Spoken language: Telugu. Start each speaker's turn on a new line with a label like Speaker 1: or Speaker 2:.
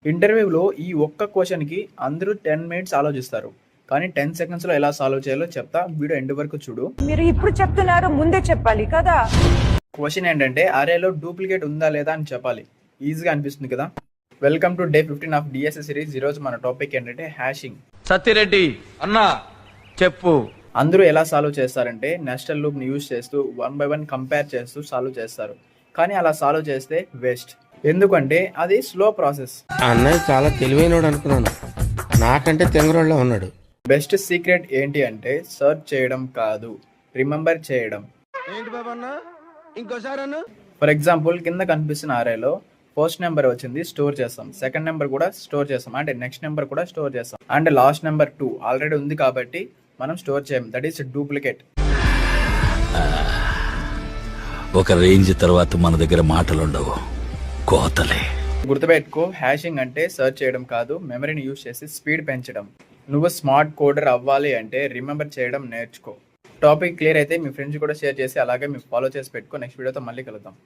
Speaker 1: ఇంటర్వ్యూలో ఈ ఒక్క క్వశ్చన్‌కి అందరూ 10 మినిట్స్ ఆలోచిస్తారు. కానీ 10 సెకండ్స్‌లో ఎలా సాల్వ్ చేయాలో చెప్తా. వీడియో ఎండ్ వరకు చూడు.
Speaker 2: మీరు ఇప్పుడు చెప్తున్నారు, ముందే చెప్పాలి కదా.
Speaker 1: క్వశ్చన్ ఏంటంటే అరేలో డూప్లికేట్ ఉందా లేదా అని చెప్పాలి. ఈజీగా అనిపిస్తుంది కదా. Welcome to day 15 of DSA series. ఈరోజు మన టాపిక్ ఏంటంటే హ్యాషింగ్.
Speaker 3: సత్యరెడ్డి అన్నా చెప్పు.
Speaker 1: అందరూ ఎలా సాల్వ్ చేస్తారంటే నెస్టల్ లూప్ని యూజ్ చేస్తూ 1 by 1 కంపేర్ చేస్తూ సాల్వ్ చేస్తారు. కానీ అలా సాల్వ్ చేస్తే వేస్ట్. ఎందుకంటే అది స్లో ప్రాసెస్.
Speaker 4: అన్నయ్య చాలా తెలివైనోడు అనుకున్నాను, నాకంటే తెంగరోళ్ళ ఉన్నాడు.
Speaker 1: బెస్ట్ సీక్రెట్ ఏంటి అంటే సర్చ్ చేయడం కాదు, రిమెంబర్ చేయడం.
Speaker 4: ఏంటి బాబా అన్న, ఇంకోసారి అన్న.
Speaker 1: ఫర్ ఎగ్జాంపుల్ కింద కనిపిస్తున్న అరేలో ఫస్ట్ నెంబర్ వచ్చింది, స్టోర్ చేస్తాం. సెకండ్ నెంబర్ కూడా స్టోర్ చేస్తాం, అంటే నెక్స్ట్ నెంబర్ కూడా స్టోర్ చేస్తాం. అండ్ లాస్ట్ నెంబర్ 2 ఆల్రెడీ ఉంది కాబట్టి మనం స్టోర్ చేయం. That is duplicate.
Speaker 5: ఒక రేంజ్ తర్వాత మన దగ్గర మాటలుండవు, కోతలే.
Speaker 1: గుర్తుపెట్టుకో, హ్యాషింగ్ అంటే సర్చ్ చేయడం కాదు, మెమరీని యూజ్ చేసి స్పీడ్ పెంచడం. నువ్వు స్మార్ట్ కోడర్ అవ్వాలి అంటే రిమెంబర్ చేయడం నేర్చుకో. టాపిక్ క్లియర్ అయితే మీ ఫ్రెండ్స్ కూడా షేర్ చేసి అలాగే మీరు ఫాలో చేసి పెట్టుకో. నెక్స్ట్ వీడియోతో మళ్ళీ కలుద్దాం.